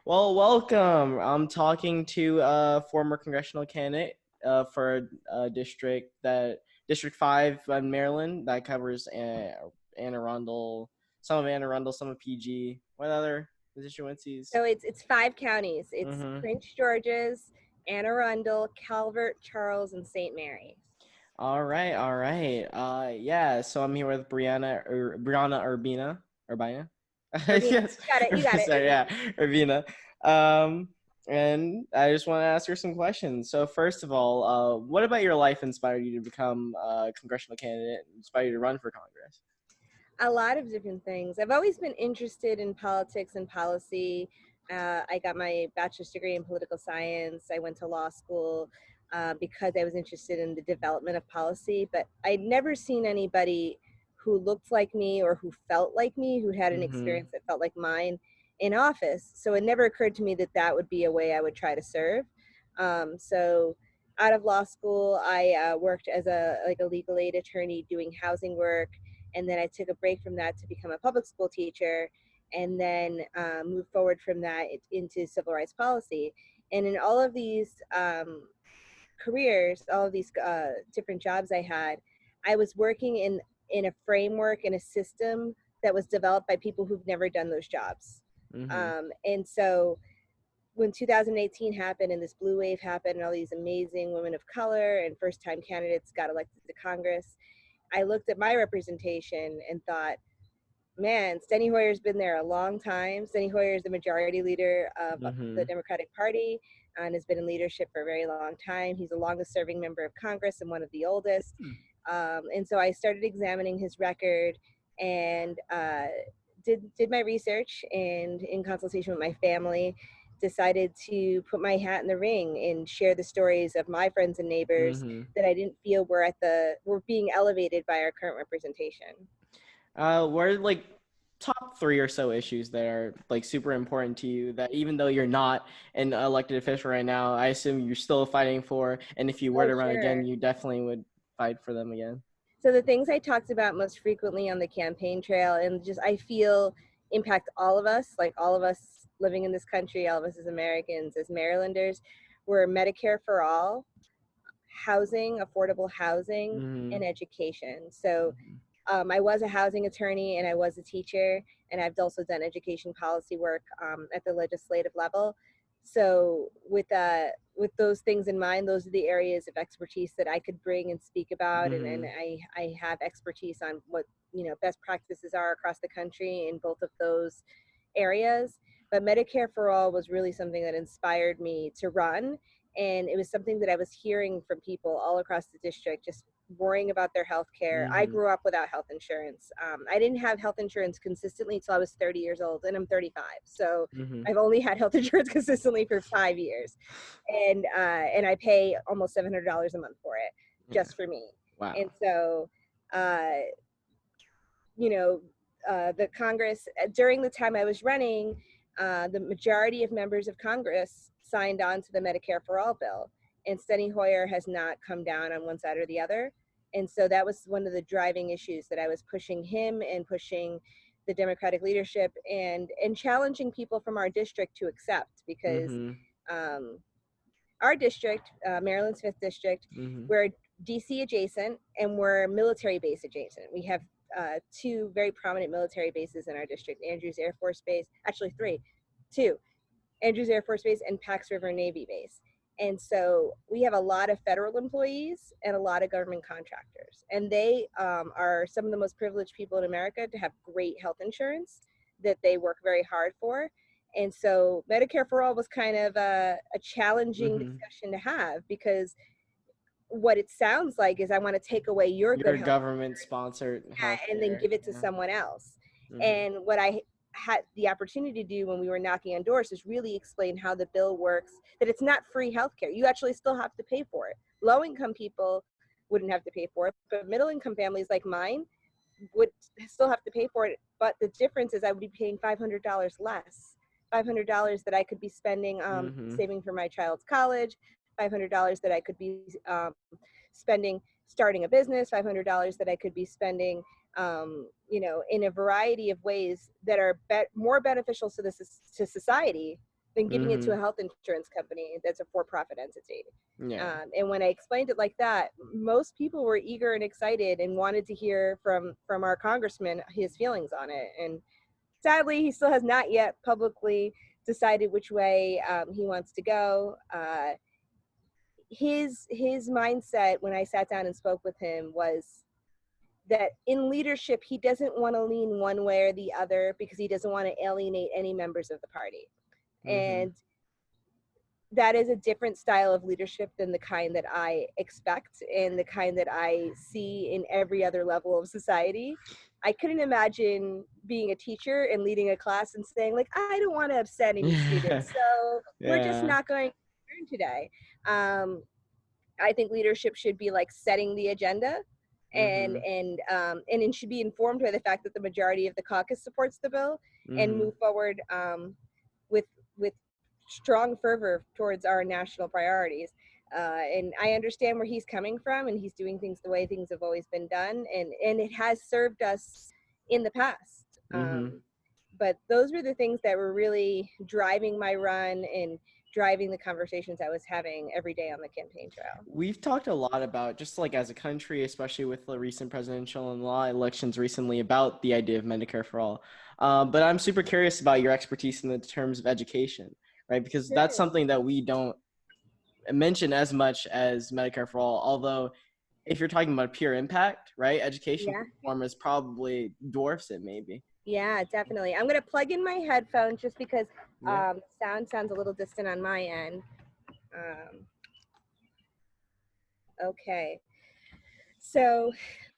Well, welcome. I'm talking to a former congressional candidate for a District 5 in Maryland that covers Anne Arundel, some of Anne Arundel, some of PG. What other constituencies? So it's 5 counties. It's Mm-hmm. Prince George's, Anne Arundel, Calvert, Charles, and St. Mary's. All right, all right. Yeah, so I'm here with Briana Urbina. Urbina, Yes, you got it. You got it. sorry, yeah, Urbina. Um, and I just want to ask her some questions. So first of all, what about your life inspired you to become a congressional candidate, inspired you to run for Congress? A lot of different things. I've always been interested in politics and policy. I got my bachelor's degree in political science. I went to law school because I was interested in the development of policy, but I'd never seen anybody who looked like me or who felt like me, who had an Mm-hmm. experience that felt like mine in office. So it never occurred to me that that would be a way I would try to serve. So out of law school, I worked as a legal aid attorney doing housing work, and then I took a break from that to become a public school teacher, and then moved forward from that into civil rights policy. And in all of these careers, all of these different jobs I had, I was working in a framework and a system that was developed by people who've never done those jobs. Mm-hmm. And so when 2018 happened and this blue wave happened and all these amazing women of color and first time candidates got elected to Congress, I looked at my representation and thought, man, Steny Hoyer's been there a long time. Steny Hoyer is the majority leader of the Mm-hmm. Democratic Party and has been in leadership for a very long time. He's the longest serving member of Congress and one of the oldest. And so I started examining his record and did my research, and in consultation with my family, decided to put my hat in the ring and share the stories of my friends and neighbors Mm-hmm. that I didn't feel were being elevated by our current representation. What are like top three or so issues that are like super important to you that even though you're not an elected official right now, I assume you're still fighting for, and if you were Oh, to run again, sure. you definitely would fight for them again. So the things I talked about most frequently on the campaign trail, and just I feel impact all of us, like all of us living in this country, all of us as Americans, as Marylanders, were Medicare for all, housing, affordable housing, Mm-hmm. and education. So Mm-hmm. I was a housing attorney and I was a teacher, and I've also done education policy work at the legislative level. So with those things in mind, those are the areas of expertise that I could bring and speak about, and Mm-hmm. I have expertise on what best practices are across the country in both of those areas. But Medicare for All was really something that inspired me to run, and it was something that I was hearing from people all across the district, just worrying about their health care. I Mm-hmm. grew up without health insurance. I didn't have health insurance consistently until I was 30 years old, and I'm 35. So Mm-hmm. I've only had health insurance consistently for 5 years, and I pay almost $700 a month for it, Yeah. just for me. And Wow. so, you know, the Congress, during the time I was running, the majority of members of Congress signed on to the Medicare for All bill, and Steny Hoyer has not come down on one side or the other. And so that was one of the driving issues that I was pushing him and pushing the Democratic leadership, and challenging people from our district to accept, because Mm-hmm. um, our district, Maryland's 5th district, Mm-hmm. we're DC adjacent and we're military base adjacent. We have two very prominent military bases in our district: Andrews Air Force Base, actually three, two, Andrews Air Force Base and Pax River Navy Base. And so we have a lot of federal employees and a lot of government contractors. And they are some of the most privileged people in America to have great health insurance that they work very hard for. And so Medicare for All was kind of a challenging Mm-hmm. discussion to have, because what it sounds like is I want to take away your good Your health government sponsored and then healthcare. give it to Yeah. someone else. Mm-hmm. And what I had the opportunity to do when we were knocking on doors is really explain how the bill works, that it's not free healthcare. You actually still have to pay for it. Low income people wouldn't have to pay for it, but middle income families like mine would still have to pay for it. But the difference is I would be paying $500 less. $500 that I could be spending Mm-hmm. saving for my child's college, $500 that I could be spending starting a business, $500 that I could be spending in a variety of ways that are more beneficial to society than giving it to a Mhm. health insurance company that's a for-profit entity. Yeah. And when I explained it like that, most people were eager and excited and wanted to hear from our congressman his feelings on it. And sadly, he still has not yet publicly decided which way he wants to go. His mindset when I sat down and spoke with him was that in leadership he doesn't want to lean one way or the other because he doesn't want to alienate any members of the party. Mhm. And that is a different style of leadership than the kind that I expect and the kind that I see in every other level of society. I couldn't imagine being a teacher and leading a class and saying, like, I don't want to upset any students, so we're just Yeah. not going to learn today. I think leadership should be like setting the agenda, Mhm. and it should be informed by the fact that the majority of the caucus supports the bill, and Mhm. move forward with with strong fervor towards our national priorities. And I understand where he's coming from, and he's doing things the way things have always been done, and it has served us in the past. Mhm. But those were the things that were really driving my run and driving the conversations I was having every day on the campaign trail. We've talked a lot about, just like as a country, especially with the recent presidential and law elections recently, about the idea of Medicare for all. But I'm super curious about your expertise in the terms of education, right? Because that's Sure. something that we don't mention as much as Medicare for all. Although, if you're talking about pure impact, right, education Yeah. reform is probably dwarfs it, maybe. Yeah, definitely. I'm going to plug in my headphones just because Yeah. sound sounds a little distant on my end. Um, okay. So,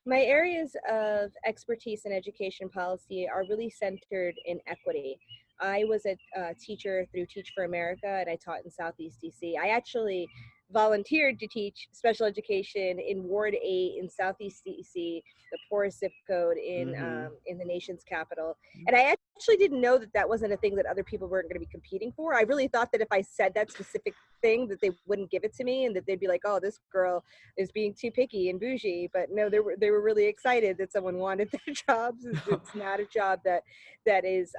my areas of expertise in education policy are really centered in equity. I was a teacher through Teach for America, and I taught in Southeast DC. I actually volunteered to teach special education in Ward 8 in Southeast DC, the poorest zip code Mm-hmm. in the nation's capital. And I actually didn't know that that wasn't a thing that other people weren't going to be competing for. I really thought that if I said that specific thing, that they wouldn't give it to me, and that they'd be like, "Oh, this girl is being too picky and bougie." But no, they were really excited that someone wanted their jobs. It's not a job that is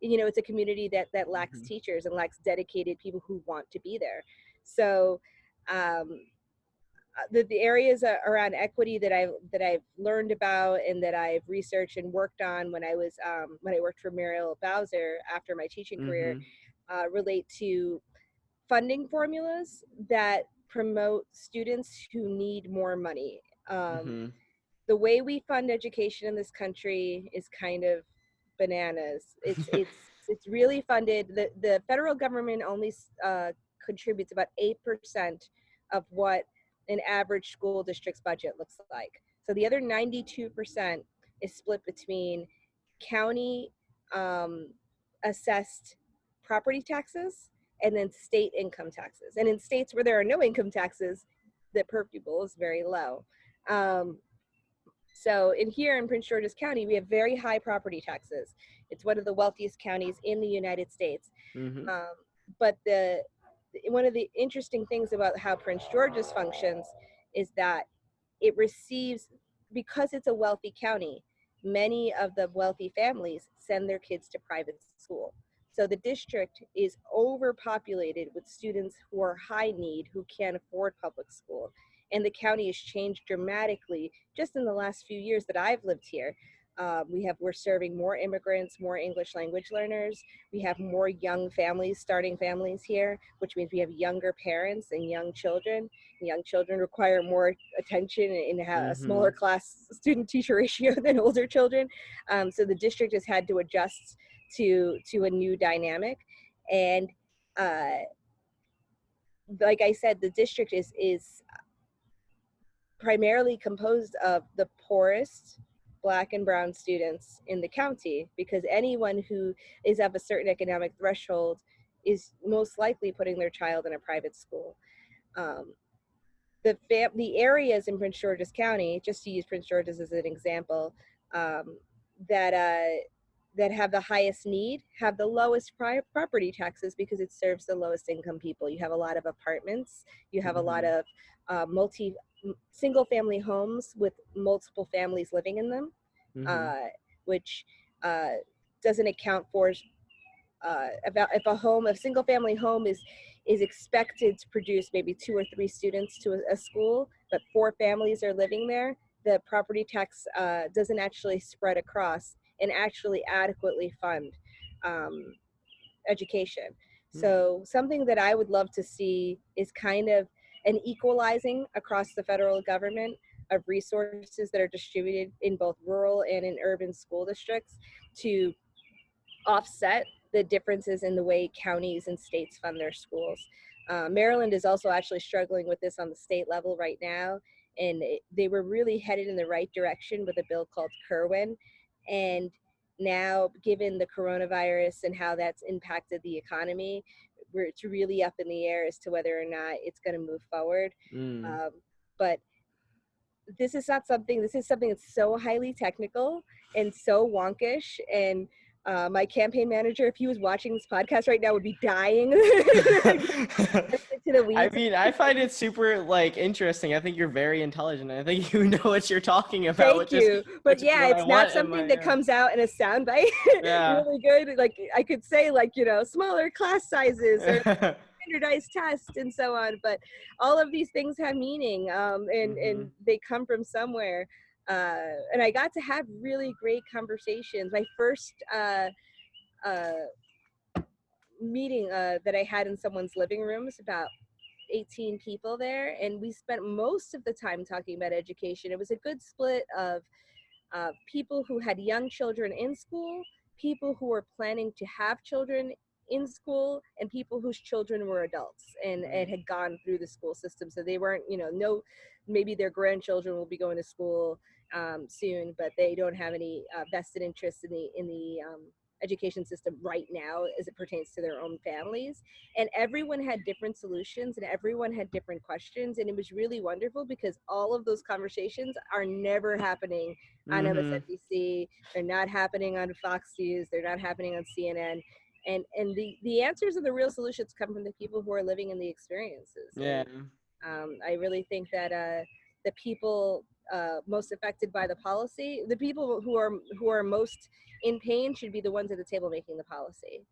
it's a community that lacks Mm-hmm. teachers and lacks dedicated people who want to be there. So um, the areas around equity that I've learned about and that I've researched and worked on when I worked for Muriel Bowser after my teaching career Mm-hmm. relate to funding formulas that promote students who need more money. Um, Mm-hmm. the way we fund education in this country is kind of bananas. It's really funded. The federal government only contributes about 8% of what an average school district's budget looks like. So the other 92% is split between county um, assessed property taxes and then state income taxes. And in states where there are no income taxes, the per pupil is very low. Um, so in here in Prince George's County, we have very high property taxes. It's one of the wealthiest counties in the United States. Mm-hmm. Um, but one of the interesting things about how Prince George's functions is that it receives, because it's a wealthy county, many of the wealthy families send their kids to private school. So the district is overpopulated with students who are high need, who can't afford public school. And the county has changed dramatically just in the last few years that I've lived here. We're serving more immigrants, more English language learners. We have more young families starting families here, which means we have younger parents and young children. Young children require more attention and have a Mm-hmm. smaller class student teacher ratio than older children. So the district has had to adjust to a new dynamic. And uh, like I said, the district is primarily composed of the poorest Black and brown students in the county, because anyone who is of a certain economic threshold is most likely putting their child in a private school. Um, the areas in Prince George's County, just to use Prince George's as an example, um, that that have the highest need have the lowest property taxes because it serves the lowest income people. You have a lot of apartments, you have a lot Mm-hmm. of single family homes with multiple families living in them, Mm-hmm. uh, which uh, doesn't account for about if a single family home is expected to produce maybe 2 or 3 students to a school, but 4 families are living there, the property tax doesn't actually spread across and actually adequately fund um, education. So something that I would love to see is kind of an equalizing across the federal government of resources that are distributed in both rural and in urban school districts to offset the differences in the way counties and states fund their schools. Maryland is also actually struggling with this on the state level right now, and they were really headed in the right direction with a bill called Kerwin. And now, given the coronavirus and how that's impacted the economy, it's really up in the air as to whether or not it's going to move forward. Um, but this is not something, this is something that's so highly technical and so wonkish. And my campaign manager, if he was watching this podcast right now, would be dying. To the weeds. I mean, I find it super like interesting. I think you're very intelligent. I think you know what you're talking about. Thank you. But yeah, what I it's not want in something my, that comes out in a soundbite. yeah. Really good. Like I could say, like, you know, smaller class sizes or standardized tests and so on. But all of these things have meaning, and they come from somewhere. And I got to have really great conversations. My first meeting that I had in someone's living room was about 18 people there, and we spent most of the time talking about education. It was a good split of people who had young children in school, people who were planning to have children in school, and people whose children were adults and had gone through the school system. So they weren't, you know, maybe their grandchildren will be going to school soon, but they don't have any vested interest in the education system right now as it pertains to their own families. And everyone had different solutions and everyone had different questions, and it was really wonderful because all of those conversations are never happening on MSNBC. They're not happening on Fox News. They're not happening on CNN. And the answers and the real solutions come from the people who are living in the experiences. Yeah. And, I really think that the people most affected by the policy, the people who are most in pain, should be the ones at the table making the policy.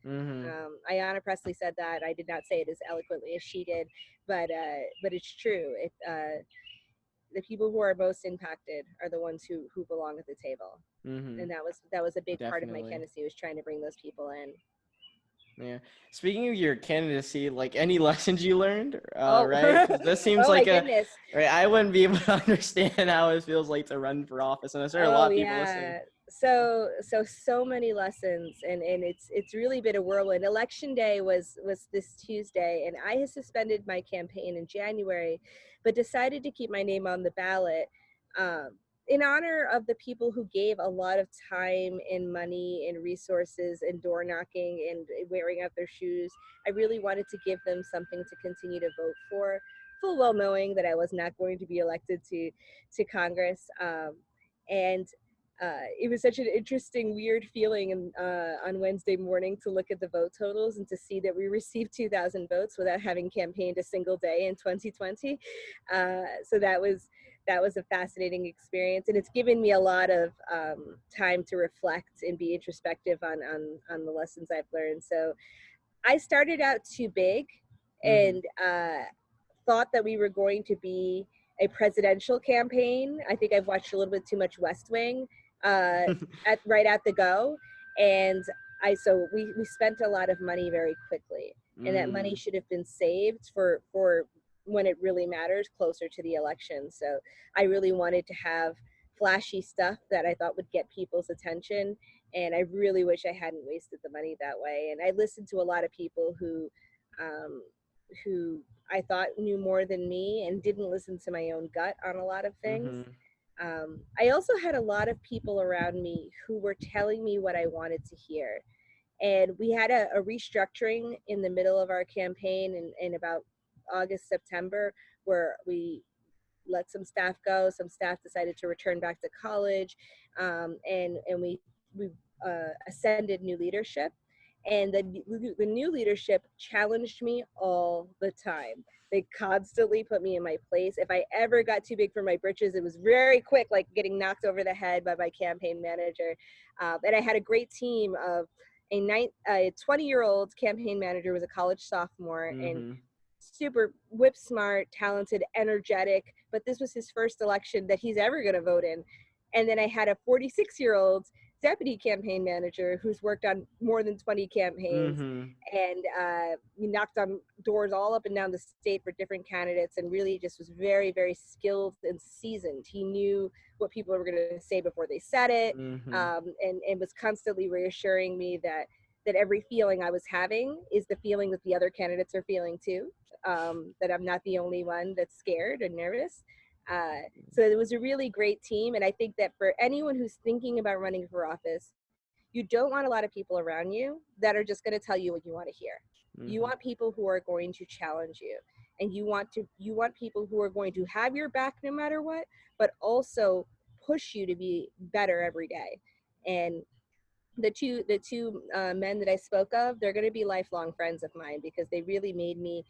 Ayanna Pressley said that. I did not say it as eloquently as she did, but it's true. The people who are most impacted are the ones who belong at the table. And that was a big part of my candidacy, was trying to bring those people in. Yeah. Speaking of your candidacy, like any lessons you learned, Oh. right? 'Cause this seems Oh, like my goodness. right. I wouldn't be able to understand how it feels like to run for office, and I'm sure a lot of people listening. So many lessons, and it's really been a whirlwind. Election day was this Tuesday, and I had suspended my campaign in January, but decided to keep my name on the ballot in honor of the people who gave a lot of time and money and resources and door knocking and wearing out their shoes. I really wanted to give them something to continue to vote for, full well knowing that I was not going to be elected to Congress. And it was such an interesting, weird feeling on Wednesday morning to look at the vote totals and to see that we received 2,000 votes without having campaigned a single day in 2020. So that was a fascinating experience, and it's given me a lot of time to reflect and be introspective on the lessons I've learned. So I started out too big and thought that we were going to be a presidential campaign. I think I've watched a little bit too much West Wing right at the go, and so we spent a lot of money very quickly, and that money should have been saved for when it really matters, closer to the election. So I really wanted to have flashy stuff that I thought would get people's attention, and I really wish I hadn't wasted the money that way. And I listened to a lot of people who I thought knew more than me and didn't listen to my own gut on a lot of things. I also had a lot of people around me who were telling me what I wanted to hear. And we had a restructuring in the middle of our campaign in about August, September, where we let some staff go. Some staff decided to return back to college, and we ascended new leadership. And the new leadership challenged me all the time. They constantly put me in my place. If I ever got too big for my britches, it was very quick, like getting knocked over the head by my campaign manager. And I had a great team of A 20-year-old campaign manager, was a college sophomore, and Mhm. super whip smart, talented, energetic, but this was his first election that he's ever going to vote in. And then I had a 46-year-old deputy campaign manager who's worked on more than 20 campaigns, Mhm. and he knocked on doors all up and down the state for different candidates, and really just was very, very skilled and seasoned. He knew what people were going to say before they said it, Mhm. and was constantly reassuring me that every feeling I was having is the feeling that the other candidates are feeling too, that I'm not the only one that's scared and nervous. So it was a really great team. And I think that for anyone who's thinking about running for office, you don't want a lot of people around you that are just going to tell you what you want to hear. You Mhm. want people who are going to challenge you, and you want people who are going to have your back no matter what, but also push you to be better every day. And the two men that I spoke of, they're going to be lifelong friends of mine, because they really made me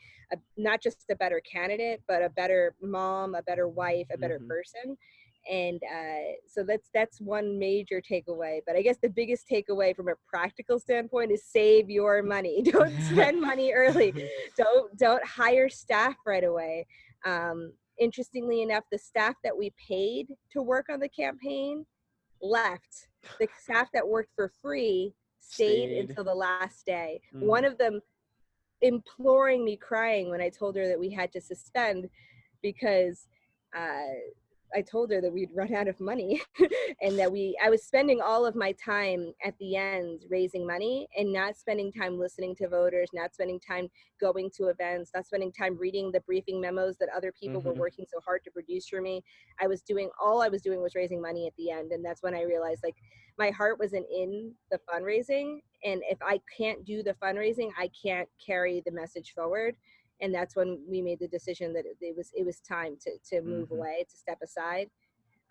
not just a better candidate, but a better mom, a better wife, a better Mhm. person. And so that's one major takeaway. But I guess the biggest takeaway from a practical standpoint is save your money. Don't spend money early. Don't hire staff right away. Interestingly enough, the staff that we paid to work on the campaign left. The staff that worked for free stayed Stayed. until the last day. One Mhm. of them imploring me, crying, when I told her that we had to suspend, because uh, I told her that we'd run out of money and that I was spending all of my time at the end raising money and not spending time listening to voters, not spending time going to events, not spending time reading the briefing memos that other people were Mhm. working so hard to produce for me. All I was doing was raising money at the end. And that's when I realized, like, my heart wasn't in the fundraising. And if I can't do the fundraising, I can't carry the message forward. And that's when we made the decision that it was time to move Mhm. away, to step aside.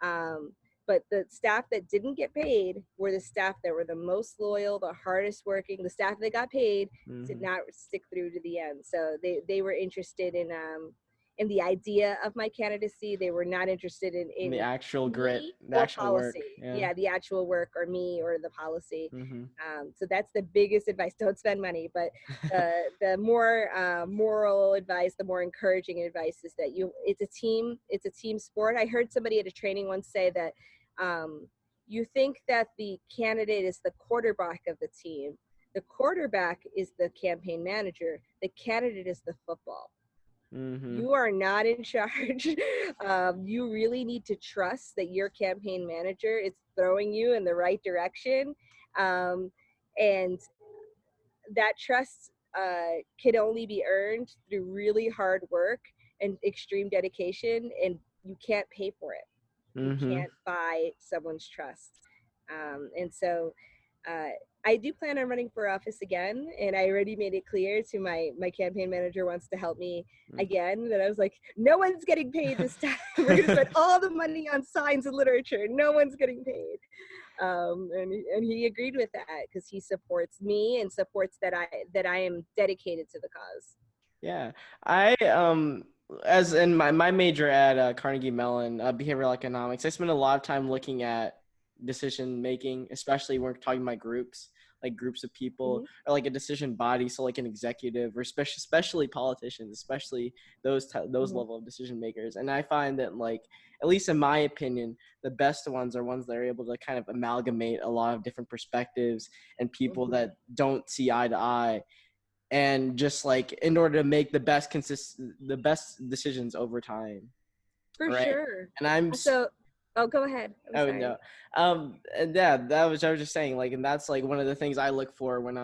um, but the staff that didn't get paid were the staff that were the most loyal, the hardest working. The staff that got paid did Mhm. not stick through to the end. So they were interested in the idea of my candidacy. They were not interested And the in actual grit, me the or actual work. policy. Yeah. Yeah, the actual work, or me, or the policy. Mhm. So that's the biggest advice. Don't spend money. But the more moral advice, the more encouraging advice is that it's a team sport. I heard somebody at a training once say that you think that the candidate is the quarterback of the team. The quarterback is the campaign manager. The candidate is the football. Mhm. You are not in charge. You really need to trust that your campaign manager is throwing you in the right direction. Um, and that trust can only be earned through really hard work and extreme dedication, and you can't pay for it. You Mhm. can't buy someone's trust. And so uh, I do plan on running for office again, and I already made it clear to my campaign manager wants to help me again. That I was like, no one's getting paid this time. We're going to spend all the money on signs and literature. No one's getting paid. And he agreed with that, because he supports me and supports that I am dedicated to the cause. Yeah, I as in my major at Carnegie Mellon, behavioral economics, I spend a lot of time looking at decision making, especially when we're talking about groups, like groups of people, Hmm. or like a decision body, so like an executive, or especially politicians, especially those Hmm. level of decision makers. And I find that, like, at least in my opinion, the best ones are ones that are able to kind of amalgamate a lot of different perspectives and people Hmm. that don't see eye to eye, and just like in order to make the best decisions over time, For right? sure. And So, oh, go ahead. I'm oh sorry. no, and yeah, that was I was just saying, like, and that's like one of the things I look for when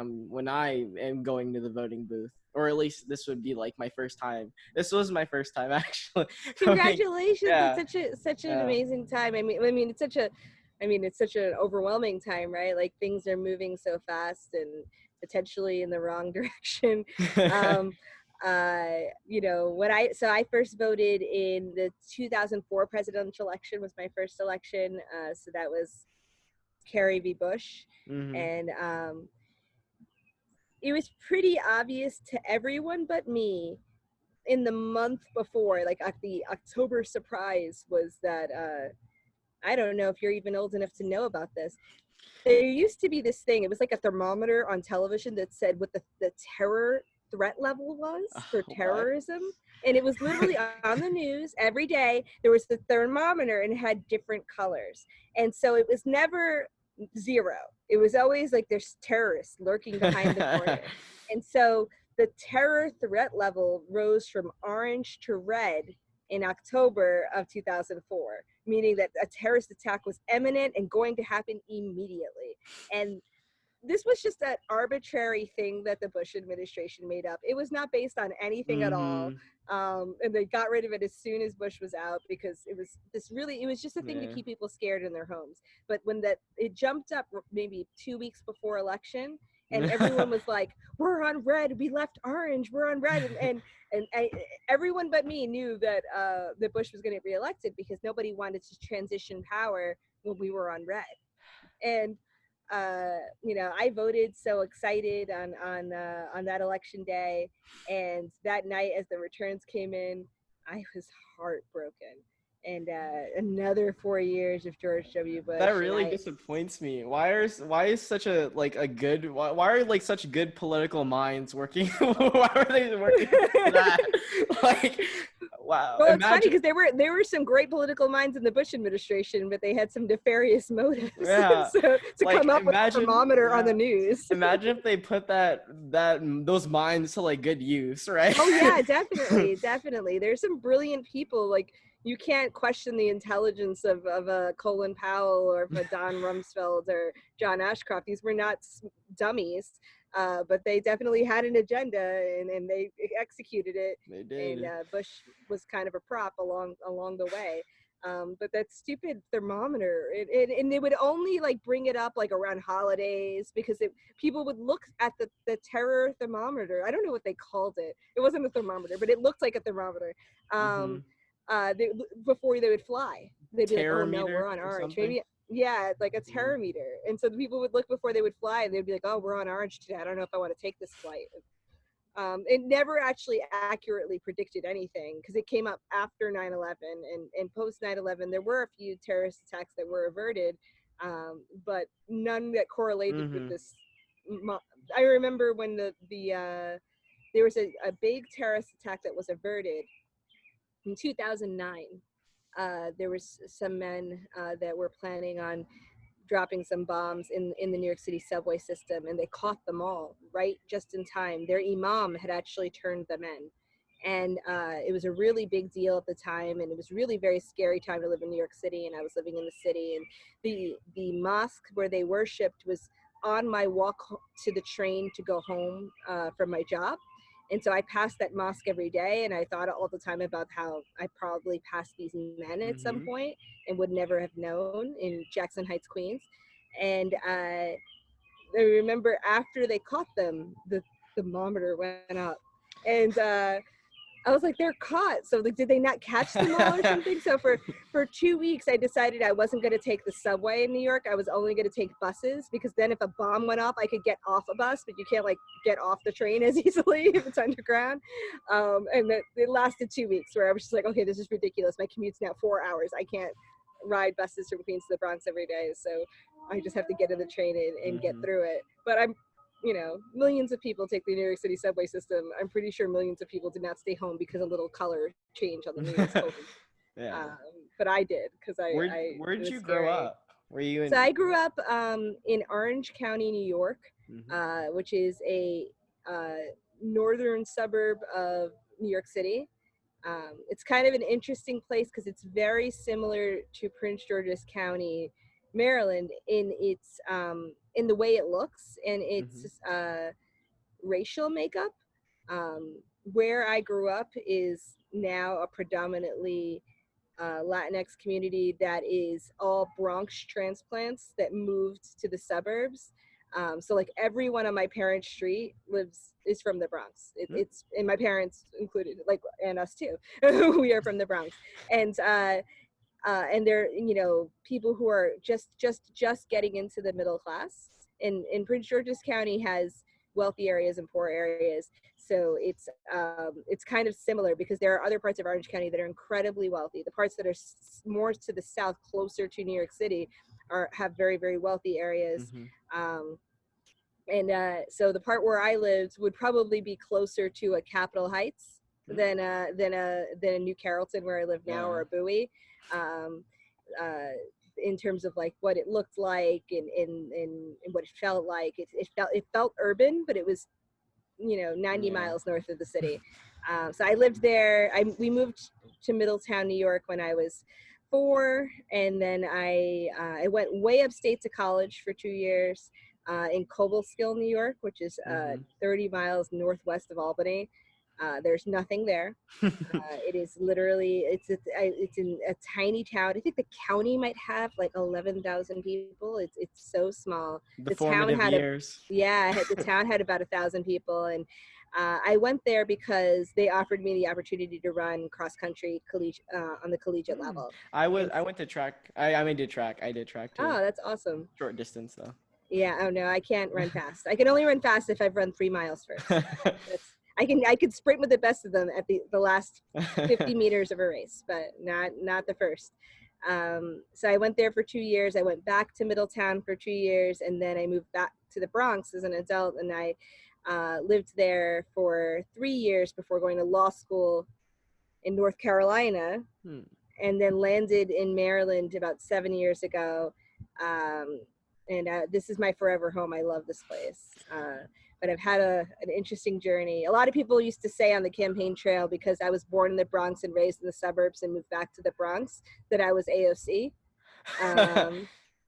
I am going to the voting booth, or at least this would be like my first time. This was my first time actually voting. Congratulations. It's Yeah, such an yeah. amazing time. It's such an overwhelming time, right? Like, things are moving so fast and potentially in the wrong direction. Um, I first voted in the 2004 presidential election, was my first election. So that was Kerry v. Bush. Mhm. And it was pretty obvious to everyone but me in the month before, like, at the October surprise, was that I don't know if you're even old enough to know about this. There used to be this thing, it was like a thermometer on television that said what the terror threat level was for What? terrorism. And it was literally on the news every day. There was the thermometer and it had different colors. And so it was never zero. It was always like there's terrorists lurking behind the corner. And so the terror threat level rose from orange to red in October of 2004, meaning that a terrorist attack was imminent and going to happen immediately. And this was just an arbitrary thing that the Bush administration made up. It was not based on anything at all. Mm-hmm. And they got rid of it as soon as Bush was out because it was just a thing to Yeah. keep people scared in their homes. But when it jumped up maybe 2 weeks before election, and everyone was like, "We're on red. We left orange. We're on red." And everyone but me knew that that Bush was going to get reelected because nobody wanted to transition power when we were on red. And I voted so excited on that election day, and that night as the returns came in, I was heartbroken. And another 4 years of George W. That Bush, and really I disappoints me. Why is such a like a good why are like such good political minds working? Why are they working for that? Like, wow. well, it's funny Imagine. because there were some great political minds in the Bush administration, but they had some nefarious motives. Yeah. So to Like come up with a imagine. thermometer on Yeah. the news. Imagine if they put those minds to like good use, right? Oh yeah, definitely, definitely. There's some brilliant people. Like you can't question the intelligence of a Colin Powell or of a Don Rumsfeld or John Ashcroft. These were not dummies, but they definitely had an agenda and they executed it. They And did. Bush was kind of a prop along the way. But that stupid thermometer, and they would only like bring it up like around holidays because people would look at the terror thermometer. I don't know what they called it. It wasn't a thermometer, but it looked like a thermometer. Mm-hmm. Um, Before they would fly, they'd be like, "Oh Terror no, we're meter on or orange." something. Maybe, yeah, like a Mm-hmm. terror meter. And so the people would look before they would fly, and they'd be like, "Oh, we're on orange today. I don't know if I want to take this flight." It never actually accurately predicted anything because it came up after 9/11 and post 9/11. There were a few terrorist attacks that were averted, but none that correlated with Mm-hmm. this. I remember when there was a big terrorist attack that was averted in 2009. There was some men that were planning on dropping some bombs in the New York City subway system, and they caught them all right just in time. Their imam had actually turned them in. And it was a really big deal at the time, and it was really very scary time to live in New York City. And I was living in the city, and the mosque where they worshipped was on my walk to the train to go home from my job. And so I passed that mosque every day, and I thought all the time about how I probably passed these men at some Mm-hmm. point and would never have known in Jackson Heights, Queens. And I remember after they caught them, the thermometer went up. And I was like, they're caught. So like, did they not catch them all or something? So for 2 weeks, I decided I wasn't going to take the subway in New York. I was only going to take buses because then if a bomb went off, I could get off a bus, but you can't like get off the train as easily if it's underground. And it lasted 2 weeks where I was just like, okay, this is ridiculous. My commute's now 4 hours. I can't ride buses from Queens to the Bronx every day. So I just have to get in the train and get Mm-hmm. through it. But millions of people take the New York City subway system. I'm pretty sure millions of people did not stay home because a little color change on the news told them. Yeah. Um, but I did because Where it did was you grow scary. up? Were you So in? I grew up in Orange County, New York, Mm-hmm. which is a northern suburb of New York City. It's kind of an interesting place because it's very similar to Prince George's County, Maryland, in the way it looks and Mm-hmm. its racial makeup. Where I grew up is now a predominantly Latinx community that is all Bronx transplants that moved to the suburbs. So like everyone on my parents' street is from the Bronx. It's and my parents included, like, and us too. We are from the Bronx, and they're people who are just getting into the middle class. And Prince George's County has wealthy areas and poor areas. So it's kind of similar because there are other parts of Orange County that are incredibly wealthy. The parts that are more to the south, closer to New York City, have very, very wealthy areas. Um, so the part where I lived would probably be closer to a Capitol Heights than a New Carrollton where I live now, or a Bowie. Um, in terms of like what it looked like and what it felt like, it felt urban, but it was 90 miles north of the city. So I lived there. We moved to Middletown, New York when I was 4, and then I went way upstate to college for 2 years in Cobleskill, New York, which is 30 miles northwest of Albany. There's nothing there. It is literally, it's in a tiny town. I think the county might have like 11,000 people. It's so small. The formative years. The town had about 1,000 people, and I went there because they offered me the opportunity to run cross country on the collegiate level. I went to track. I did track. I did track too. Oh, that's awesome. Short distance though. Yeah. Oh no, I can't run fast. I can only run fast if I've run 3 miles first. I could sprint with the best of them at the last 50 meters of a race, but not the first. So I went there for 2 years. I went back to Middletown for 2 years, and then I moved back to the Bronx as an adult, and I lived there for 3 years before going to law school in North Carolina, and then landed in Maryland about 7 years ago. This is my forever home. I love this place. But I've had an interesting journey. A lot of people used to say on the campaign trail, because I was born in the Bronx and raised in the suburbs and moved back to the Bronx, that I was AOC.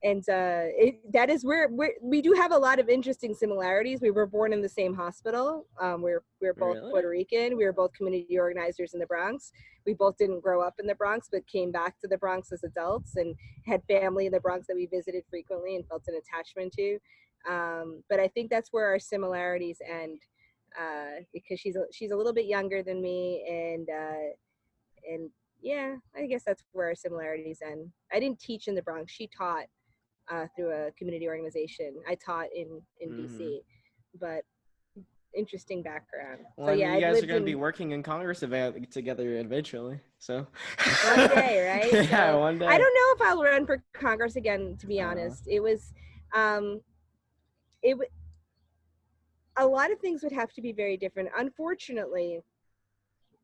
That is where we do have a lot of interesting similarities. We were born in the same hospital. We're both Puerto Rican. We were both community organizers in the Bronx. We both didn't grow up in the Bronx, but came back to the Bronx as adults and had family in the Bronx that we visited frequently and felt an attachment to. But I think that's where our similarities end, because she's a little bit younger than me, and yeah, I guess that's where our similarities end. I didn't teach in the Bronx. She taught through a community organization. I taught in DC, but interesting background. Well, so yeah, you guys are going to be working in Congress together eventually. So one day, right? Yeah, one day. I don't know if I'll run for Congress again, to be honest. It was a lot of things would have to be very different. Unfortunately,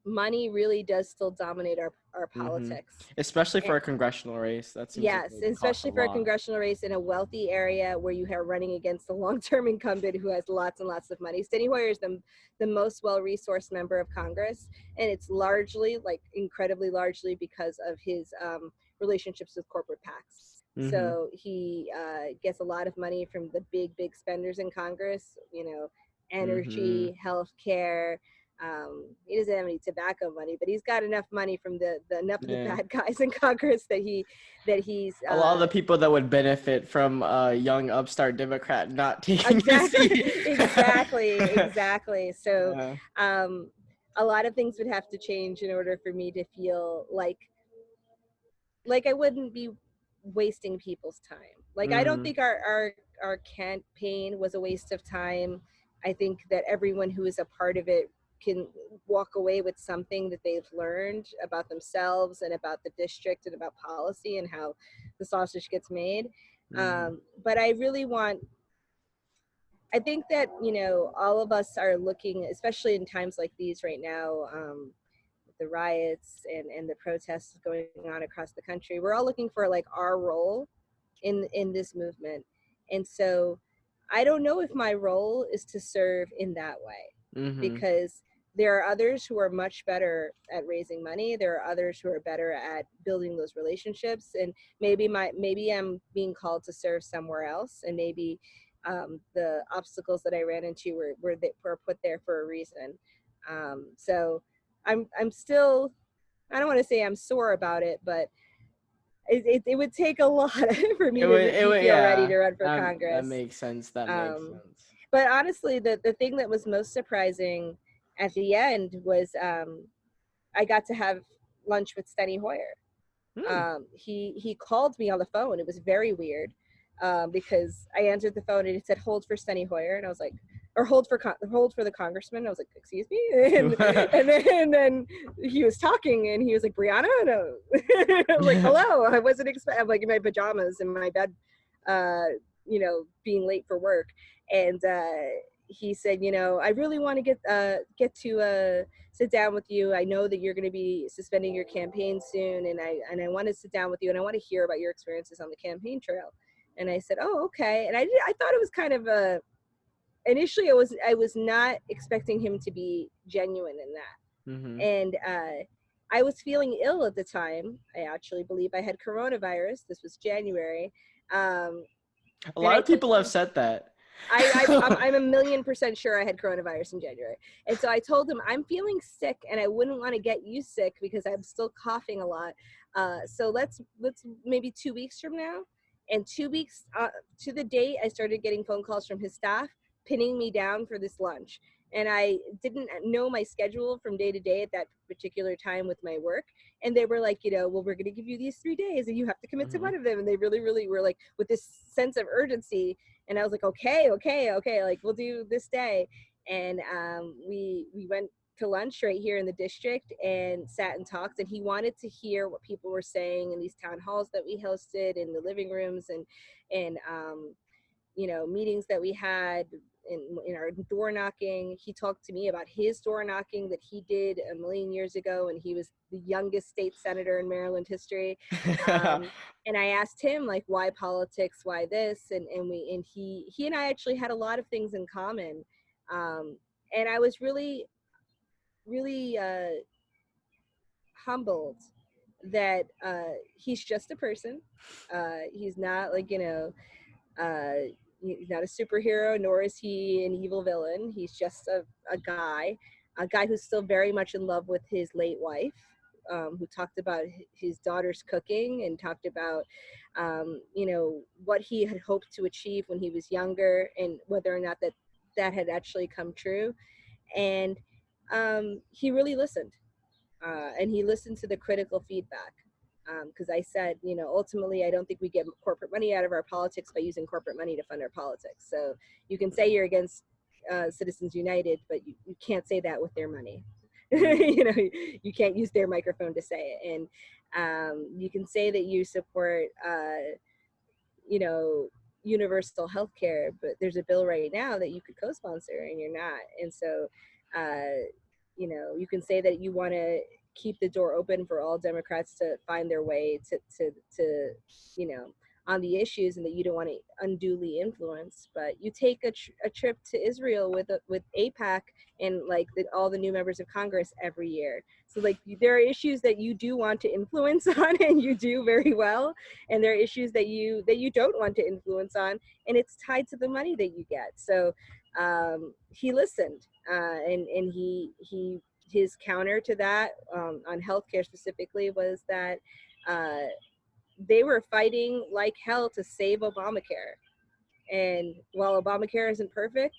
money really does still dominate our politics. Especially for a congressional race. Yes, especially for a congressional race in a wealthy area where you are running against a long-term incumbent who has lots and lots of money. Steny Hoyer is the most well-resourced member of Congress, and it's largely, like incredibly largely, because of his relationships with corporate PACs. So he gets a lot of money from the big spenders in Congress, energy, healthcare. He doesn't have any tobacco money, but he's got enough money from enough of the bad guys in Congress that he's a lot of the people that would benefit from a young upstart Democrat not taking his seat. Exactly. So a lot of things would have to change in order for me to feel like I wouldn't be wasting people's time. Like I don't think our campaign was a waste of time. I think that everyone who is a part of it can walk away with something that they've learned about themselves and about the district and about policy and how the sausage gets made. But I really I think that, all of us are looking, especially in times like these right now, the riots and the protests going on across the country, we're all looking for like our role in this movement. And so I don't know if my role is to serve in that way, because there are others who are much better at raising money. There are others who are better at building those relationships, and maybe I'm being called to serve somewhere else, and maybe the obstacles that I ran into were put there for a reason. So I'm still, I don't want to say I'm sore about it, but it would take a lot for me to feel ready to run for Congress. That makes sense. That makes sense. But honestly, the thing that was most surprising at the end was I got to have lunch with Steny Hoyer. He called me on the phone. It was very weird because I answered the phone and it said hold for Steny Hoyer, and I was like, or hold for the congressman. I was like, excuse me, and then he was talking, and he was like, Briana, no. I was like, hello. I wasn't expecting. I'm like in my pajamas in my bed, being late for work, and he said, I really want to get to sit down with you. I know that you're going to be suspending your campaign soon, and I want to sit down with you, and I want to hear about your experiences on the campaign trail. And I said, oh, okay. And I thought it was kind of initially I was not expecting him to be genuine in that. Mm-hmm. And I was feeling ill at the time. I actually believe I had coronavirus. This was January. A lot of people have said that. I'm 1,000,000% sure I had coronavirus in January. And so I told him, I'm feeling sick and I wouldn't want to get you sick because I'm still coughing a lot. So let's maybe 2 weeks from now. And 2 weeks to the date, I started getting phone calls from his staff pinning me down for this lunch. And I didn't know my schedule from day to day at that particular time with my work. And they were like, well, we're going to give you these 3 days and you have to commit to one of them. And they really, really were like with this sense of urgency. And I was like, okay, like we'll do this day. And we went to lunch right here in the district and sat and talked. And he wanted to hear what people were saying in these town halls that we hosted in the living rooms and meetings that we had in our door knocking. He talked to me about his door knocking that he did 1,000,000 years ago, and he was the youngest state senator in Maryland history. And I asked him, like, why politics, why this, and he and I actually had a lot of things in common. And I was really, really humbled that he's just a person. He's not like, he's not a superhero, nor is he an evil villain. He's just a guy who's still very much in love with his late wife, who talked about his daughter's cooking and talked about, what he had hoped to achieve when he was younger and whether or not that had actually come true. And he really listened, and he listened to the critical feedback. Because I said, ultimately, I don't think we get corporate money out of our politics by using corporate money to fund our politics. So you can say you're against Citizens United, but you can't say that with their money. You can't use their microphone to say it. And you can say that you support, universal health care, but there's a bill right now that you could co-sponsor and you're not. And so, you can say that you want to keep the door open for all Democrats to find their way to on the issues, and that you don't want to unduly influence. But you take a trip to Israel with AIPAC and like all the new members of Congress every year. So like there are issues that you do want to influence on and you do very well, and there are issues that you don't want to influence on, and it's tied to the money that you get. So he listened, and his counter to that on healthcare specifically was that they were fighting like hell to save Obamacare. And while Obamacare isn't perfect,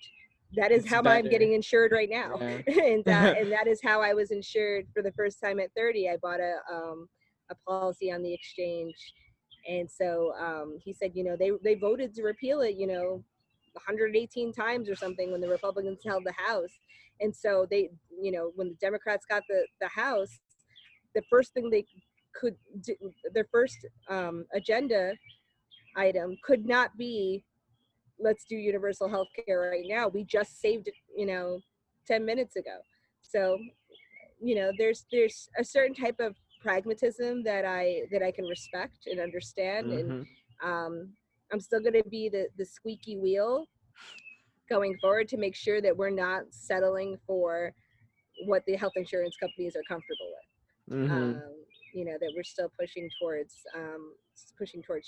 that is how I'm getting insured right now. Yeah. and that is how I was insured for the first time at 30. I bought a policy on the exchange. And so he said, they voted to repeal it, 118 times or something when the Republicans held the House. And so they, when the Democrats got the House, the first thing they could do, their first agenda item could not be, let's do universal health care right now. We just saved it, 10 minutes ago. So, there's a certain type of pragmatism that I can respect and understand. Mm-hmm. And I'm still going to be the squeaky wheel going forward to make sure that we're not settling for what the health insurance companies are comfortable with. Mm-hmm. That we're still pushing towards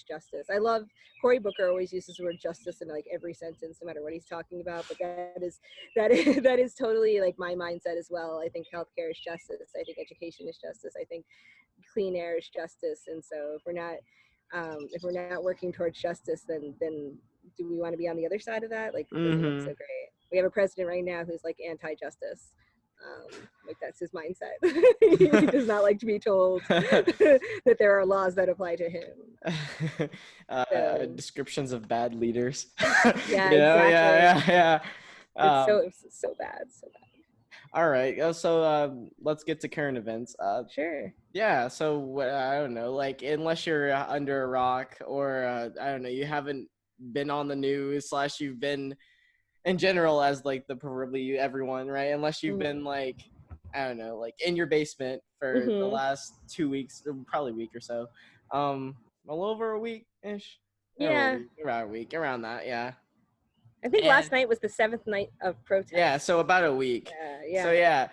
justice. I love Cory Booker always uses the word justice in like every sentence, no matter what he's talking about. But that is totally like my mindset as well. I think healthcare is justice. I think education is justice. I think clean air is justice. And so if we're not working towards justice, then do we want to be on the other side of that? Like, it doesn't look so great. We have a president right now who's like anti-justice. Like that's his mindset. He does not like to be told that there are laws that apply to him. Descriptions of bad leaders. Yeah, exactly. Yeah. um, It's so bad, so bad. all right. So let's get to current events. Sure. Yeah. So I don't know. Like, unless you're under a rock, or I don't know, you haven't been on the news slash you've been in general as like the proverbially everyone, right? Unless you've Mm-hmm. been like, I don't know, like in your basement for the Mm-hmm. last 2 weeks, or probably a week or so. A little over a week ish. Yeah. Around a week, around that, yeah. I think And last night was the seventh night of yeah, protest. so about a week. So Yeah.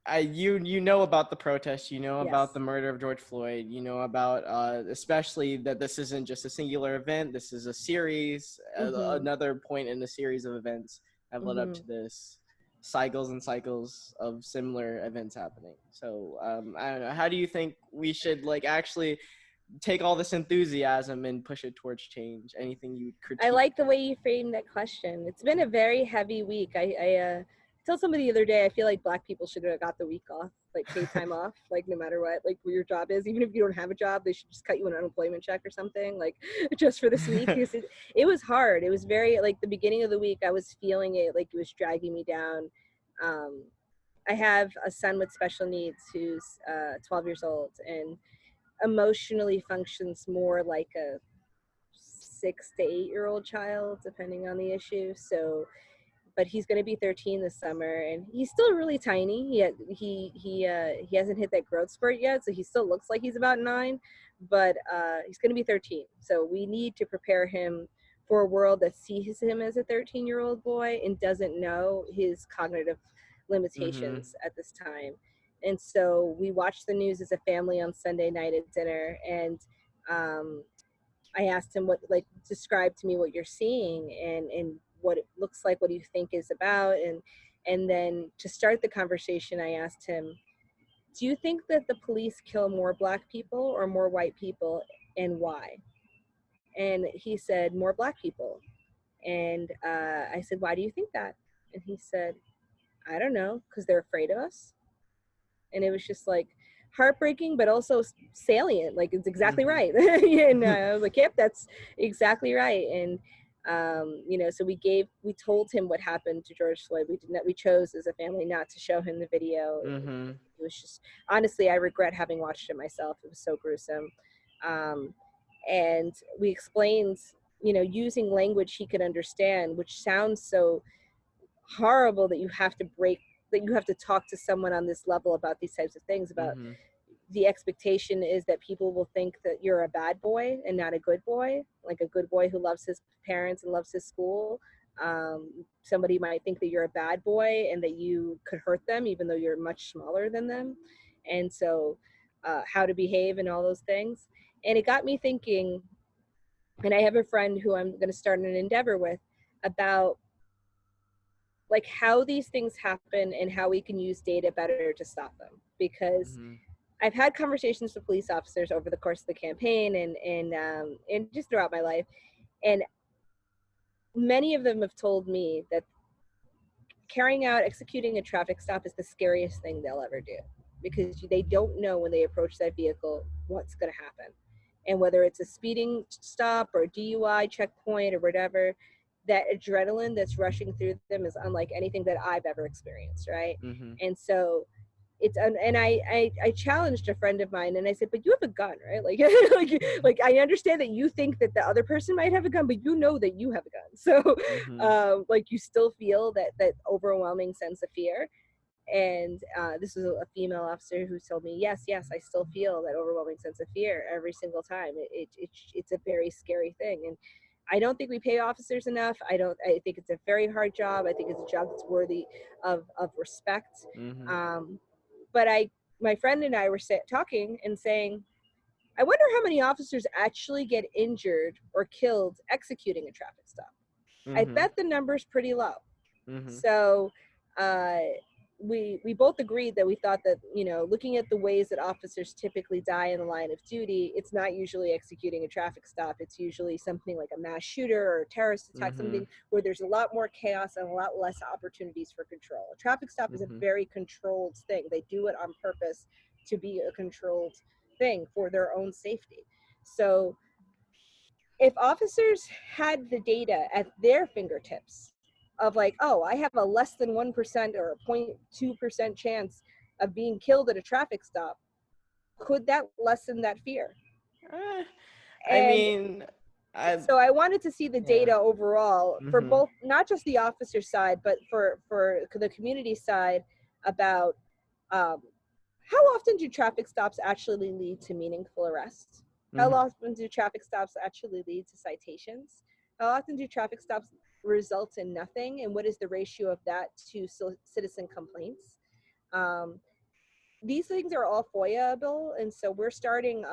yeah, you know about the protests, you know about Yes. the murder of George Floyd, you know about especially that this isn't just a singular event. This is a series, Mm-hmm. another point in a series of events have led up Mm-hmm. to this, cycles and cycles of similar events happening. So I don't know. How do you think we should like actually take all this enthusiasm and push it towards change? Anything you I critique? like the way you framed that question. It's been a very heavy week. I told somebody the other day I feel like Black people should have got the week off, like paid time off, like no matter what, like where your job is, even if you don't have a job, they should just cut you an unemployment check or something, like just for this week. Because it was hard. It was very like the beginning of the week. I was feeling it, like it was dragging me down. Um, I have a son with special needs who's 12 years old and emotionally functions more like a 6 to 8 year old child, depending on the issue. So, but he's going to be 13 this summer, and he's still really tiny. He hasn't hit that growth spurt yet, so he still looks like he's about 9, but he's going to be 13. So we need to prepare him for a world that sees him as a 13-year-old boy and doesn't know his cognitive Mm-hmm. limitations at this time. And so we watched the news as a family on Sunday night at dinner, and um, I asked him what, like, describe to me what you're seeing and what it looks like, what do you think is about, and then to start the conversation, I asked him, do you think that the police kill more Black people or more white people, and why? And he said more Black people. And I said, why do you think that? And he said, I don't know, because they're afraid of us. And it was just like heartbreaking but also salient, like it's exactly Mm-hmm. right. And I was like, yep, that's exactly right. And so we told him what happened to George Floyd. We chose as a family not to show him the video. Mm-hmm. It was just, honestly, I regret having watched it myself. It was so gruesome. um, and we explained, using language he could understand, which sounds so horrible, that you have to talk to someone on this level about these types of things. About Mm-hmm. the expectation is that people will think that you're a bad boy and not a good boy, like a good boy who loves his parents and loves his school. Somebody might think that you're a bad boy and that you could hurt them even though you're much smaller than them. And so how to behave and all those things. And it got me thinking, and I have a friend who I'm going to start an endeavor with about like how these things happen and how we can use data better to stop them. Because Mm-hmm. I've had conversations with police officers over the course of the campaign and just throughout my life, and many of them have told me that executing a traffic stop is the scariest thing they'll ever do, because they don't know when they approach that vehicle what's going to happen, and whether it's a speeding stop or a DUI checkpoint or whatever, that adrenaline that's rushing through them is unlike anything that I've ever experienced, right? Mm-hmm. And so I challenged a friend of mine and I said, but you have a gun, right? Like, like I understand that you think that the other person might have a gun, but you know that you have a gun. So, Mm-hmm. like you still feel that overwhelming sense of fear. And this was a female officer who told me, yes, I still feel that overwhelming sense of fear every single time. It's a very scary thing. And I don't think we pay officers enough. I think it's a very hard job. I think it's a job that's worthy of respect. Mm-hmm. Um, but my friend and I were talking and saying, I wonder how many officers actually get injured or killed executing a traffic stop. I Mm-hmm. bet the number's pretty low. Mm-hmm. So uh, we both agreed that we thought that, looking at the ways that officers typically die in the line of duty, it's not usually executing a traffic stop. It's usually something like a mass shooter or a terrorist attack, Mm-hmm. something where there's a lot more chaos and a lot less opportunities for control. A traffic stop is a Mm-hmm. very controlled thing. They do it on purpose to be a controlled thing for their own safety. So if officers had the data at their fingertips of like, oh, I have a less than 1% or a 0.2% chance of being killed at a traffic stop, could that lessen that fear? Eh, I And mean, I so I wanted to see the yeah. data overall for Mhm. both, not just the officer side, but for the community side, about um, how often do traffic stops actually lead to meaningful arrests? How Mhm. often do traffic stops actually lead to citations? How often do traffic stops result in nothing? And what is the ratio of that to citizen complaints? Um, these things are all FOIA-able, and so we're starting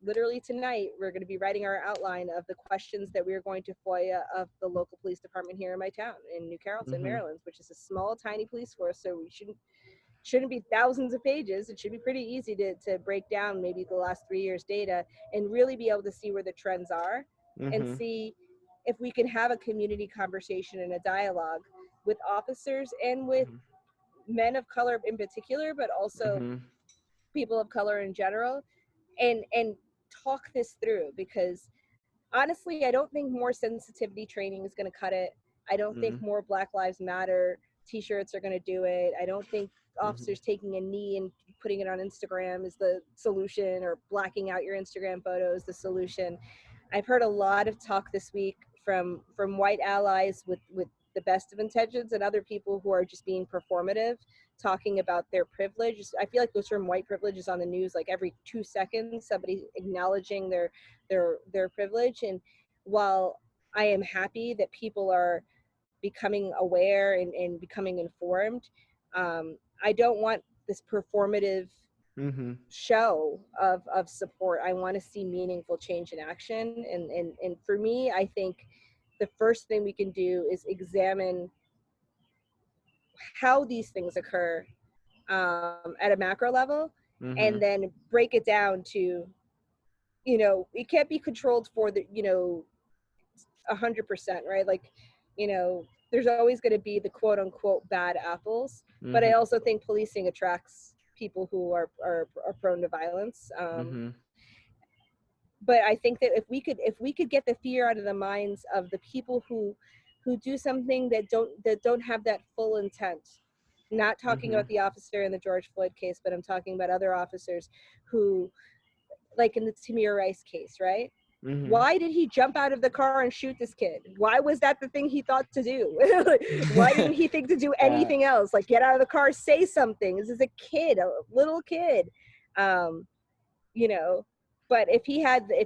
literally tonight. We're going to be writing our outline of the questions that we're going to FOIA of the local police department here in my town, in New Carrollton, Mhm. Maryland, which is a small, tiny police force. So we shouldn't be thousands of pages. It should be pretty easy to break down maybe the last 3 years data and really be able to see where the trends are, and Mhm. see if we can have a community conversation and a dialogue with officers and with Mhm. men of color in particular, but also Mhm. people of color in general, and talk this through. Because honestly, I don't think more sensitivity training is going to cut it. I don't think Mhm. more Black Lives Matter t-shirts are going to do it. I don't think Mhm. officers taking a knee and putting it on Instagram is the solution, or blacking out your Instagram photo is the solution. I've heard a lot of talk this week from white allies with the best of intentions, and other people who are just being performative, talking about their privilege. I feel like the term white privilege is on the news like every 2 seconds. Somebody acknowledging their privilege. And while I am happy that people are becoming aware and becoming informed, I don't want this performative Mhm. show of support. I want to see meaningful change in action. And for me, I think the first thing we can do is examine how these things occur at a macro level, and Mhm. then break it down to, it can't be controlled for the, 100%, right? Like, there's always going to be the quote unquote bad apples, but I Mhm. also think policing attracts people who are prone to violence. Mhm. But I think that if we could get the fear out of the minds of the people who do something that don't have that full intent. Not talking about Mhm. the officer in the George Floyd case, but I'm talking about other officers who, like in the Tamir Rice case, right? Mhm. Why did he jump out of the car and shoot this kid? Why was that the thing he thought to do? Why didn't he think to do Yeah. anything else? Like, get out of the car, say something. This is a kid, a little kid. Um, you know, but if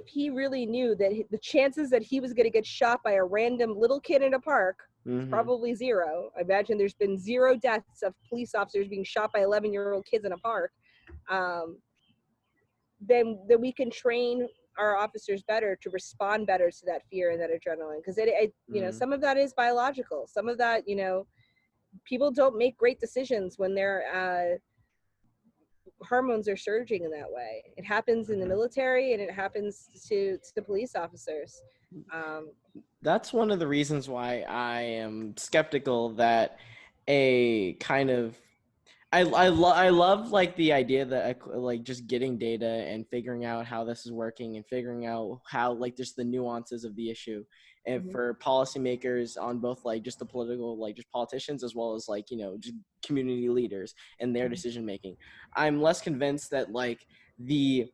he really knew that the chances that he was going to get shot by a random little kid in a park was Mhm. probably zero. I imagine there's been zero deaths of police officers being shot by 11-year-old kids in a park. Um, then we can train our officers better to respond better to that fear and that adrenaline. Because Mhm. some of that is biological. Some of that, people don't make great decisions when their hormones are surging in that way. It happens in the Mhm. military, and it happens to police officers. Um, That's one of the reasons why I am skeptical that a kind of I love like the idea that like just getting data and figuring out how this is working and figuring out how like just the nuances of the issue, and mhm, for policymakers on both like just the political, like just politicians, as well as like just community leaders and their mhm, decision making. I'm less convinced that like the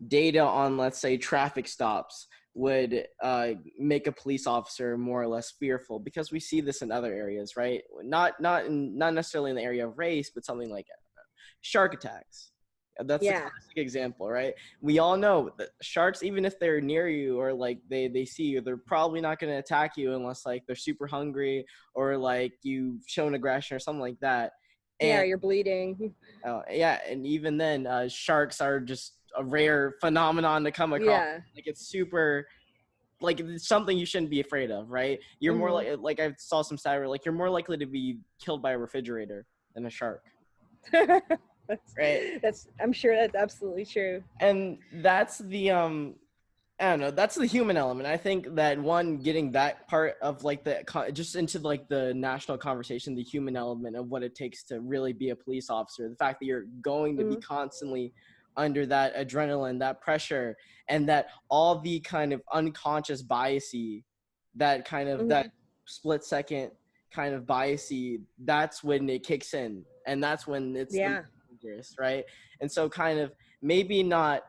data on, let's say, traffic stops would make a police officer more or less fearful, because we see this in other areas, right? Not necessarily in the area of race, but something like shark attacks. That's the yeah, classic example, right? We all know that sharks, even if they're near you or like they see you, they're probably not going to attack you unless like they're super hungry, or like you've shown aggression or something like that. yeah, And you're bleeding. yeah, and even then, sharks are just a rare phenomenon to come across. Yeah. Like it's super, like it's something you shouldn't be afraid of, right? You're more Hmm. like I saw some stat where like you're more likely to be killed by a refrigerator than a shark, that's right? that's I'm sure that's absolutely true. And that's the I don't know. That's the human element. I think that one, getting that part of like the just into like the national conversation, the human element of what it takes to really be a police officer, the fact that you're going to be Mm, constantly under that adrenaline, that pressure, and that all the kind of unconscious biasy that kind of that mhm, split second kind of biasy, that's when it kicks in, and that's when it's the Yeah. most dangerous, right? And so kind of maybe not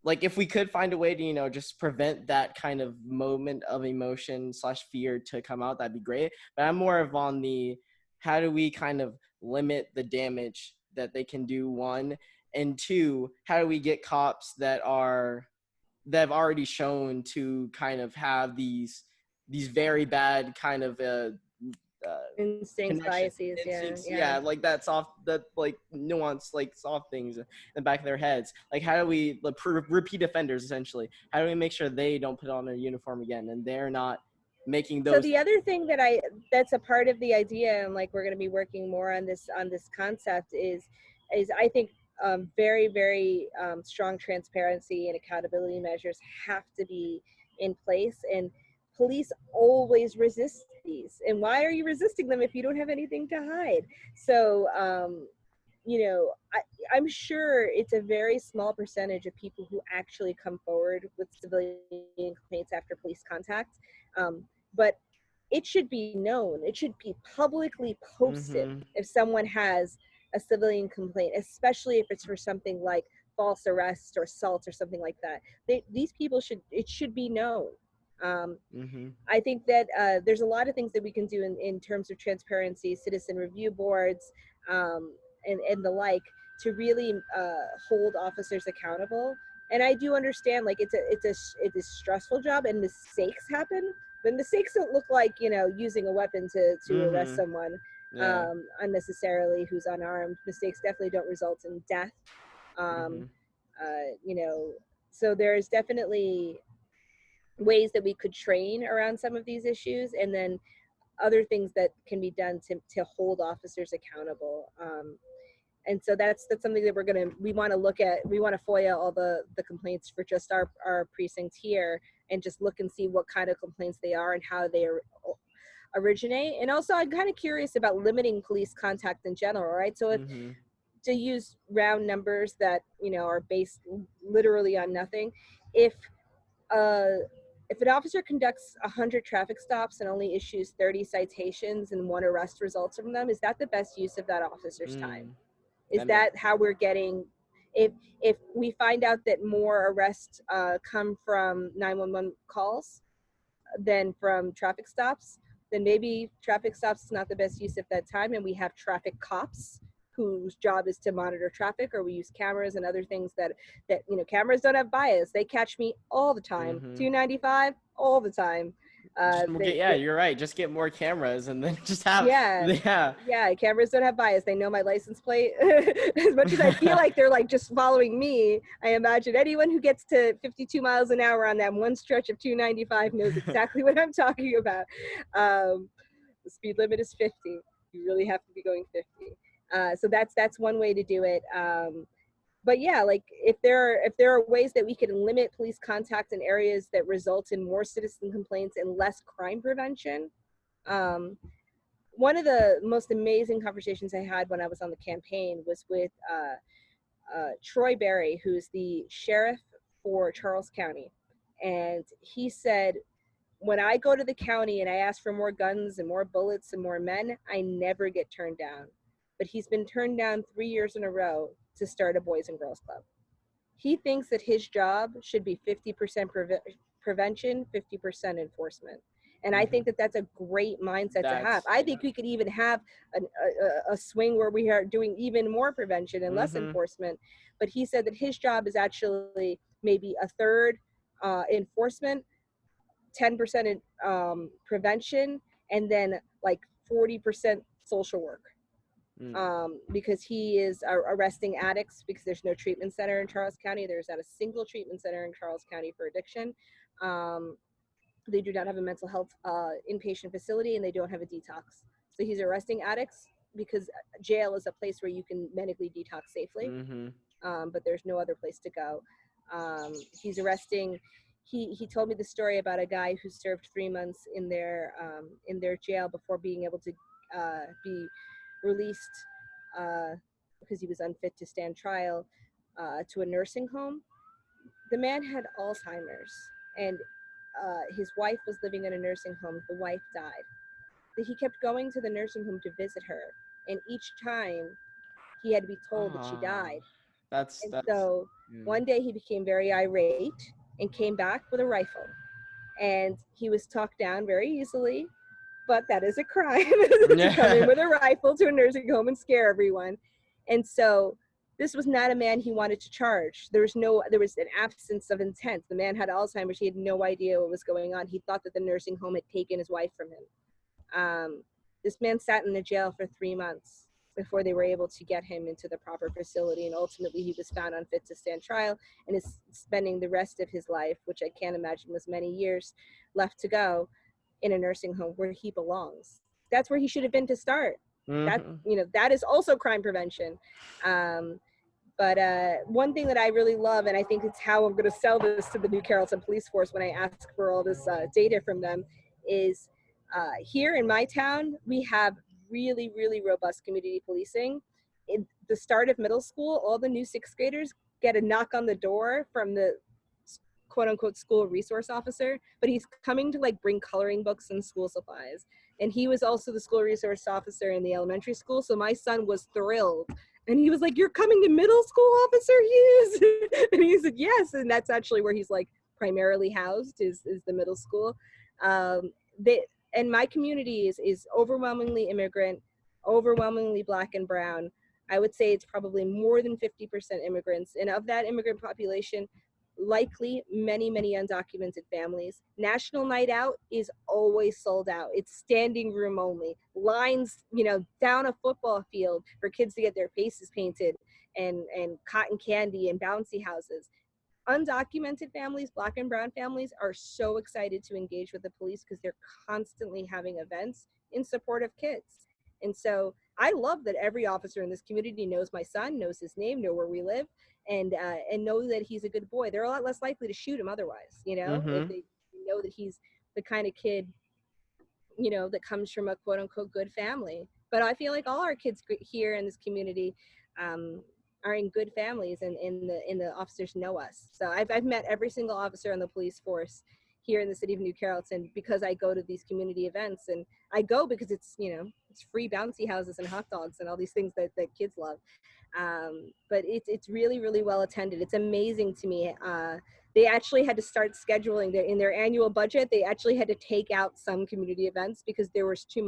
like if we could find a way to just prevent that kind of moment of emotion slash fear to come out, that'd be great. But I'm more of on the how do we kind of limit the damage that they can do, one, and two, how do we get cops that have already shown to kind of have these very bad kind of Instincts, connection biases. Yeah. instincts, Yeah. yeah, like that soft, that like nuance, like soft things in the back of their heads. Like how do we like, repeat offenders essentially, how do we make sure they don't put on a uniform again and they're not making So those. the other thing that's a part of the idea, and like we're going to be working more on this concept, is I think very very strong transparency and accountability measures have to be in place, and police always resist these. And why are you resisting them if you don't have anything to hide? So I'm sure it's a very small percentage of people who actually come forward with civilian complaints after police contact. But it should be known, it should be publicly posted Mm-hmm. if someone has a civilian complaint, especially if it's for something like false arrest or assault or something like that. These people it should be known. Um, Mm-hmm. I think that there's a lot of things that we can do in terms of transparency, citizen review boards, um, and the like, to really hold officers accountable. And I do understand, like it's a stressful job, and mistakes happen, but mistakes don't look like using a weapon to arrest Mm-hmm. someone Yeah. unnecessarily who's unarmed. Mistakes definitely don't result in death. Um, Mm-hmm. you know, so there's definitely ways that we could train around some of these issues, and then other things that can be done to hold officers accountable. And so that's something that we want to look at. We want to FOIA all the complaints for just our precinct here, and just look and see what kind of complaints they are and how they originate. And also, I'm kind of curious about limiting police contact in general, right? So if Mm-hmm. to use round numbers that are based literally on nothing, if uh, if an officer conducts 100 traffic stops and only issues 30 citations and one arrest results from them, is that the best use of that officer's time? Mm. Is That makes. that how we're getting? If we find out that more arrests come from 911 calls than from traffic stops, then maybe traffic stops is not the best use of that time, and we have traffic cops whose job is to monitor traffic, or we use cameras and other things that cameras don't have bias. They catch me all the time. Mm-hmm. 295 all the time. Just we'll get, yeah, They you're right, just get more cameras and then just have, yeah, yeah. yeah, cameras don't have bias. They know my license plate. As much as I feel like they're like just following me, I imagine anyone who gets to 52 miles an hour on that one stretch of 295 knows exactly what I'm talking about. The speed limit is 50. You really have to be going 50. So that's one way to do it. But yeah, like if there are ways that we can limit police contact in areas that result in more citizen complaints and less crime prevention. um, One of the most amazing conversations I had when I was on the campaign was with Troy Berry, who's the sheriff for Charles County. And he said, when I go to the county and I ask for more guns and more bullets and more men, I never get turned down. But he's been turned down 3 years in a row to start a Boys and Girls Club. He thinks that his job should be 50% prevention, 50% enforcement. And I Mm-hmm. think that that's a great mindset to have. That's, I yeah. think we could even have a swing where we are doing even more prevention and less Mm-hmm. enforcement. But he said that his job is actually maybe a third enforcement, 10% prevention, and then like 40% social work. Mm. Because he is arresting addicts, because there's no treatment center in Charles County. There's not a single treatment center in Charles County for addiction. Um, they do not have a mental health inpatient facility, and they don't have a detox. So he's arresting addicts because jail is a place where you can medically detox safely, Mm-hmm. but there's no other place to go. He's arresting. He told me the story about a guy who served 3 months in their jail before being able to be released because he was unfit to stand trial to a nursing home. The man had Alzheimer's, and his wife was living in a nursing home. The wife died. He kept going to the nursing home to visit her, and each time he had to be told that she Ah, died. And that's so yeah. one day he became very irate and came back with a rifle. And he was talked down very easily, but that is a crime to come in Yeah. with a rifle to a nursing home and scare everyone. And so this was not a man he wanted to charge. There was an absence of intent. The man had Alzheimer's. He had no idea what was going on. He thought that the nursing home had taken his wife from him. This man sat in the jail for 3 months before they were able to get him into the proper facility, and ultimately he was found unfit to stand trial and is spending the rest of his life, which I can't imagine was many years left to go, in a nursing home where he belongs. That's where he should have been to start. Mm-hmm. That is also crime prevention. But one thing that I really love, and I think it's how I'm going to sell this to the New Carrollton Police Force when I ask for all this data from them, is here in my town, we have really, really robust community policing. In the start of middle school, all the new sixth graders get a knock on the door from the quote unquote school resource officer, but he's coming to like bring coloring books and school supplies. And he was also the school resource officer in the elementary school. So my son was thrilled. And he was like, "You're coming to middle school, Officer Hughes?" And he said, "Yes." And that's actually where he's like primarily housed is the middle school. They, and my community is overwhelmingly immigrant, overwhelmingly Black and brown. I would say it's probably more than 50% immigrants. And of that immigrant population, likely many, many undocumented families. National Night Out is always sold out. It's standing room only. Lines, down a football field for kids to get their faces painted, and cotton candy and bouncy houses. Undocumented families, Black and brown families, are so excited to engage with the police because they're constantly having events in support of kids. And so I love that every officer in this community knows my son, knows his name, know where we live, and know that he's a good boy. They're a lot less likely to shoot him otherwise, if Mm-hmm. they know that he's the kind of kid, that comes from a quote unquote good family. But I feel like all our kids here in this community um, are in good families, and the officers know us. So I've met every single officer on the police force here in the city of New Carrollton because I go to these community events, and I go because it's free bouncy houses and hot dogs and all these things that kids love. But it's really, really well attended. It's amazing to me. They actually had to start scheduling in their annual budget. They actually had to take out some community events because there were too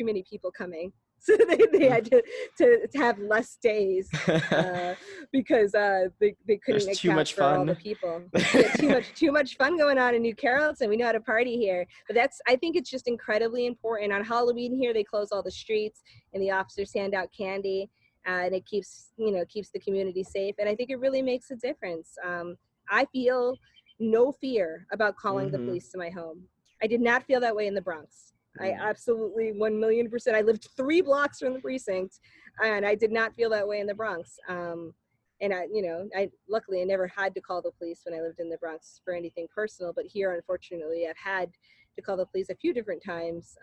many people coming. So they had to have less days because they There's couldn't too account much for all the fun. people. Yeah, too much fun going on in New Carrollton. We know how to party here. But I think it's just incredibly important. On Halloween here, they close all the streets and the officers hand out candy. And it keeps the community safe, and I think it really makes a difference. I feel no fear about calling the Mm-hmm. police to my home. I did not feel that way in the Bronx. I Mm. absolutely 1,000,000%. I lived 3 blocks from the precinct, and I did not feel that way in the Bronx. And I luckily I never had to call the police when I lived in the Bronx for anything personal. But here, unfortunately, I've had to call the police a few different times.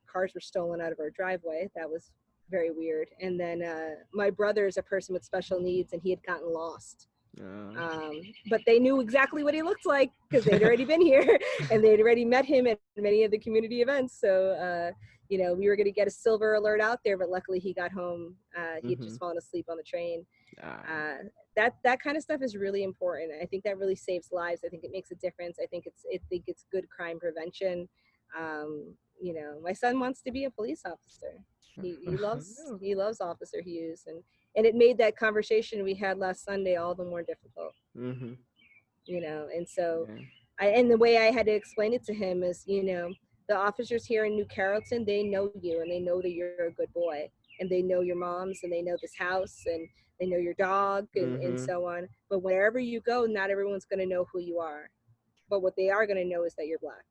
Cars were stolen out of our driveway. That was very weird. And then my brother is a person with special needs, and he had gotten lost. Uh, But they knew exactly what he looked like because they'd already been here and they'd already met him at many of the community events. So, we were going to get a silver alert out there, but luckily he got home. He had mm-hmm. just fallen asleep on the train. Ah. That kind of stuff is really important. I think that really saves lives. I think it makes a difference. I think it's good crime prevention. My son wants to be a police officer. He loves Officer Hughes, and it made that conversation we had last Sunday all the more difficult. Mm-hmm. And so Yeah. and the way I had to explain it to him is, the officers here in New Carrollton, they know you and they know that you're a good boy, and they know your moms and they know this house and they know your dog and Mm-hmm. so on. But wherever you go, not everyone's going to know who you are. But what they are going to know is that you're Black.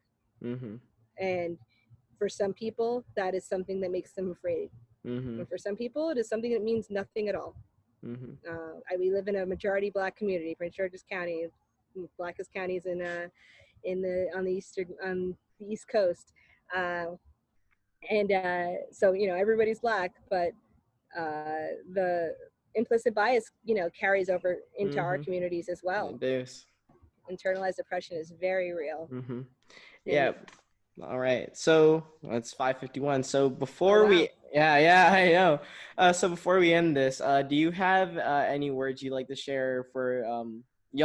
Mm-hmm. And for some people, that is something that makes them afraid. Mm-hmm. And for some people, it is something that means nothing at all. Mm-hmm. We live in a majority Black community, Prince George's County, blackest counties on the East Coast, and so everybody's Black, but the implicit bias carries over into our Mm-hmm. communities as well. It is. Internalized depression is very real. Mm-hmm. And Yeah. All right. So it's 5:51. So oh before wow. we, yeah, I know. So before we end this, do you have any words you'd like to share for